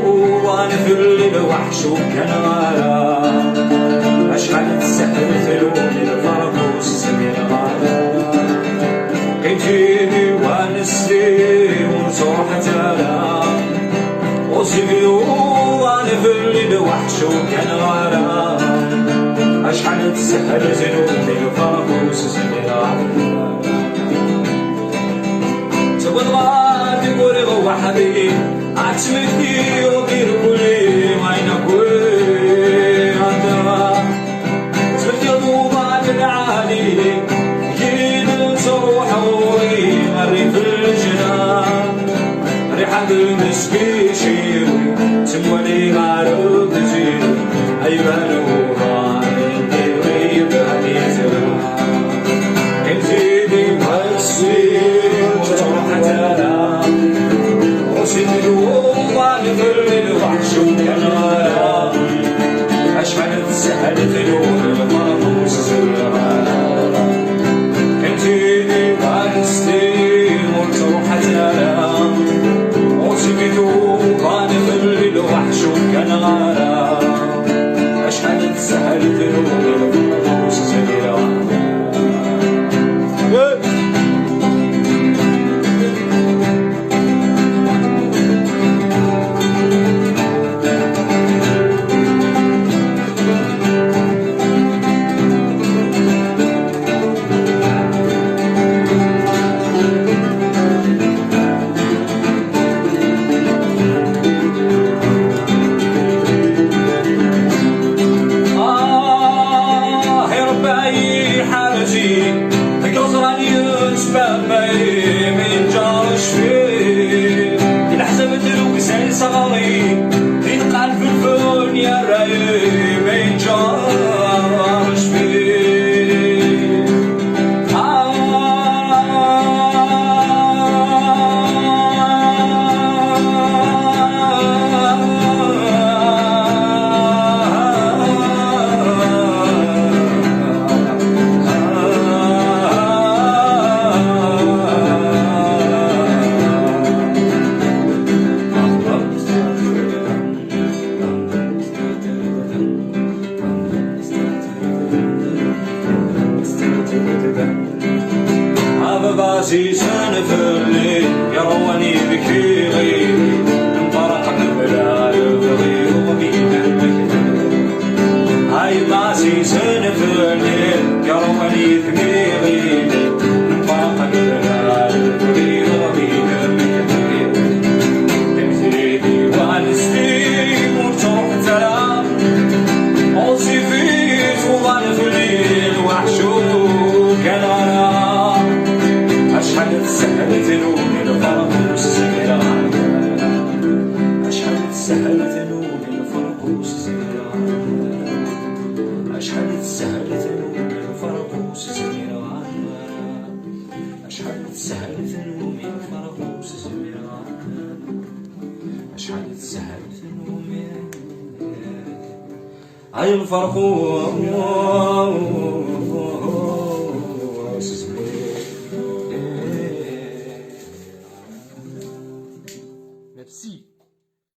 وانا في الليل وحش وكان غرام اشحال تسحرت لوني الفرق والسمير غرام كيجيني ونسي ونصوح تلام وسيبيو وانا في الليل وحش وكان غرام اشحال تسحرت لوني الفرق والسمير غرام تبغى الغادي قولي وحدي عتمتني وغير كلي ما ينكوي عندها سبت يضوبان العالي جيد نصروح وي مري في الجنان ريحة المسكي شيوي تمولي غارب تجيني أيبان وغاني نديري بهدي زمان كنتيني مسي وتروح تنام وسيدو وانا في الليل وحش وكان غرام اشحال تسهلت لون المرموس زرام كنتيني وانستي وتروح تنام وسيدو وانا في الليل وحش وكان غرام اشحال تسهلت لون المرموس زرام صغاري ينقال في الفون يا راي ما ينجرش فيه عزيزان في الليل يرواني بكي غيري انطرق البلاد الغير وبين المكتب هاي عزيزان في الليل يرواني بكي غيري انطرق البلاد الغير وبين المكتب تمثيلي وانستي وتروح تلام اوصي فيك وغانا في الليل وحشوك كان غرام اشحال تسهلت لوني الفرق والسمير غرام اشحال تسهلت لوني الفرق والسمير غرام اشحال تسهلت لوني الفرق والسمير غرام اشحال تسهلت لوني الفرق والسمير غرام اشحال تسهلت لوني هاي الفرق والسمير